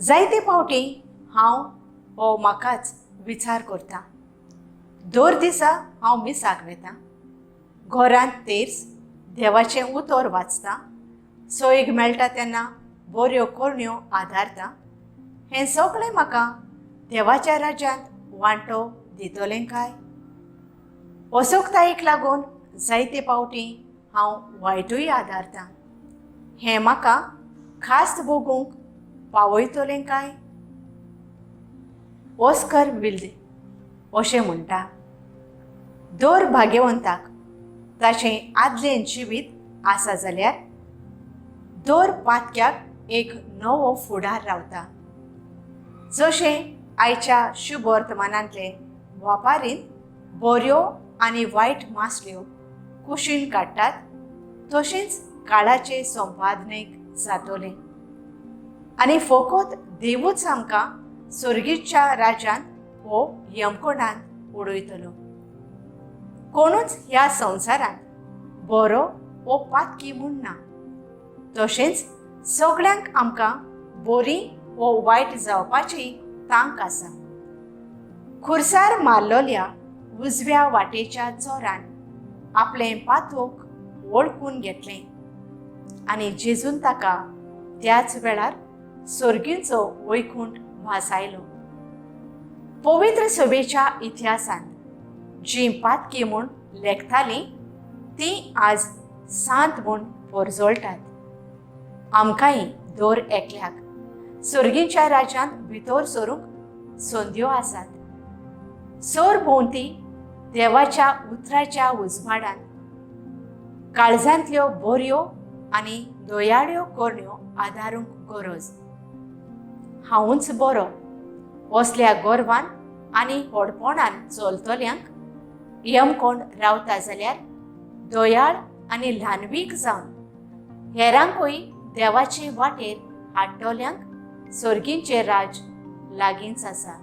जायते फावटी हांव हो म्हाकाच विचार करतां. दर दिसा हांव मिसाक वेतां, घरांत तेर्स देवाचें उतर वाचतां, सोयीक मेळटा तेन्ना बऱ्यो कोरण्यो आदारतां. हें सगळें म्हाका देवाच्या राज्यांत वांटो दितलें काय? अचूकतायेक लागून जायते फावटी हांव वायटूय आदारतां. हें म्हाका खास्त भोगूंक पावयतलें काय? ऑस्कर विल्ड अशें म्हणटा, दर भाग्यवंताक ताचें आदलें जिवीत आसा जाल्यार दर पातक्याक एक नवो फुडार रावता. जशें आयच्या शुभ वर्तमानांतले वापारीन बऱ्यो आनी वायट मासल्यो कुशीन काडटात, तशेंच काळाचे संपादनेक जातोलें. आनी फकत देवूच आमकां सर्गीच्या राज्यांत हो यमकोंडांत उडयतलो. कोणूच ह्या संवसारांत बरो वो पातकी म्हूण ना. तशेंच सगळ्यांक आमकां बरी वो वायट जावपाची तांक आसा. खुर्सार मारलोल्या उजव्या वाटेच्या चोरान आपलें पातूक वळखून घेतलें आनी जेजून ताका त्याच वेळार सर्गींचो वैकुंठ भासायलो. पवित्र सभेच्या इतिहासांत जीं पातकी म्हूण लेखतालीं तीं आज सांत म्हूण परजळटात. आमकांय दर एकल्याक सर्गीच्या राज्यांत भितर सरूंक संद्यो आसात. सर भोंवती देवाच्या उतराच्या उजवाडान काळजांतल्यो बऱ्यो आनी दयाळ्यो कोरण्यो आदारूंक गरज. हांवूच बरो असल्या गोरवान आनी व्हडपणान चलतल्यांक यमकोंड रावता जाल्यार दयाळ आनी ल्हानवीक जावन हेरांकूय देवाचे वाटेर हाडटल्यांक सर्गींचें राज लागींच आसा.